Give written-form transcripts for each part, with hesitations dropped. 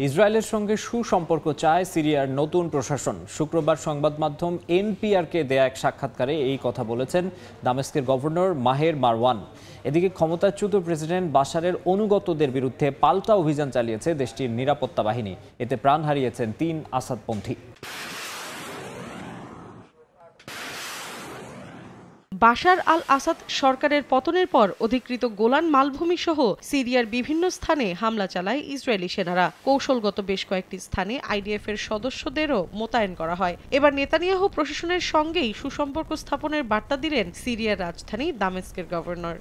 ইসরায়েলের সঙ্গে সুসম্পর্ক চায় সিরিয়ার নতুন প্রশাসন। শুক্রবার সংবাদ মাধ্যম এনপিআরকে দেয়া এক সাক্ষাৎকারে এই কথা বলেছেন দামেস্কের গভর্নর মাহের মারওয়ান। এদিকে ক্ষমতাচ্যুত প্রেসিডেন্ট বাশারের অনুগতদের বিরুদ্ধে পাল্টা অভিযান চালিয়েছে দেশটির নিরাপত্তা বাহিনী। এতে প্রাণ হারিয়েছেন ৩ আসাদপন্থী। বাশার আল আসাদ সরকারের পতনের পর অধিকৃত গোলান মালভূমি সহ সিরিয়ার বিভিন্ন স্থানে হামলা চালায় ইসরায়েলি সেনারা। কৌশলগত বেশ কয়েকটি স্থানে আইডিএফ এর সদস্যদেরও মোতায়েন করা হয়। এবার নেতানিয়াহু প্রশাসনের সঙ্গেই সুসম্পর্ক স্থাপনের বার্তা দিলেন সিরিয়ার রাজধানী দামেস্কের গভর্নর।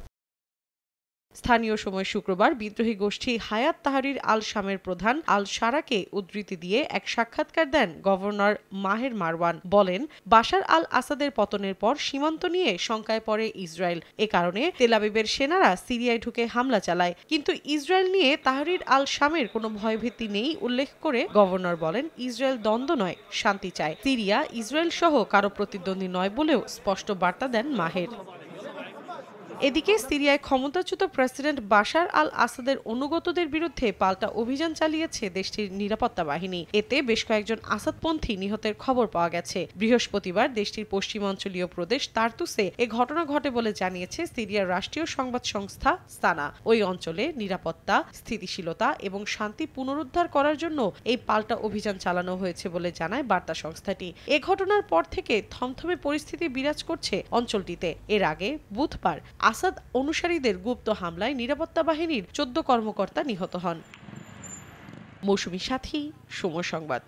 স্থানীয় সময় শুক্রবার বিদ্রোহী গোষ্ঠী হায়াত তাহরির আল শামের প্রধান আল শারাকে উদ্ধৃতি দিয়ে এক সাক্ষাৎকার দেন গভর্নর মাহের মারওয়ান। বলেন, বাশার আল আসাদের পতনের পর সীমান্ত নিয়ে শঙ্কায় পড়ে ইসরায়েল। এ কারণে তেল আবিবের সেনারা সিরিয়ায় ঢুকে হামলা চালায়। কিন্তু ইসরায়েল নিয়ে তাহরির আল শামের কোনো ভয়ভীতি নেই উল্লেখ করে গভর্নর বলেন, ইসরায়েল দ্বন্দ্ব নয়, শান্তি চায়। সিরিয়া ইসরায়েল সহ কারো প্রতিদ্বন্দ্বী নয় বলেও স্পষ্ট বার্তা দেন মাহের। এদিকে সিরিয়ায় ক্ষমতাচ্যুত প্রেসিডেন্ট বাশার আল আসাদের অনুগতদের বিরুদ্ধে পাল্টা অভিযান চালিয়েছে দেশটির নিরাপত্তা বাহিনী। এতে বেশ কয়েকজন আসাদপন্থী নিহতের খবর পাওয়া গেছে। বৃহস্পতিবার দেশটির পশ্চিমাঞ্চলীয় প্রদেশ তার্তুসে এ ঘটনা ঘটে বলে জানিয়েছে সিরিয়ার রাষ্ট্রীয় সংবাদ সংস্থা সানা। ওই অঞ্চলে নিরাপত্তা, স্থিতিশীলতা এবং শান্তি পুনরুদ্ধার করার জন্য এই পাল্টা অভিযান চালানো হয়েছে বলে জানায় বার্তা সংস্থাটি। এ ঘটনার পর থেকে থমথমে পরিস্থিতি বিরাজ করছে অঞ্চলটিতে। এর আগে বুধবার আসাদ অনুসারীদের গুপ্ত হামলায় নিরাপত্তা বাহিনীর 14 কর্মকর্তা নিহত হন। মৌসুমী সাথী, সময় সংবাদ।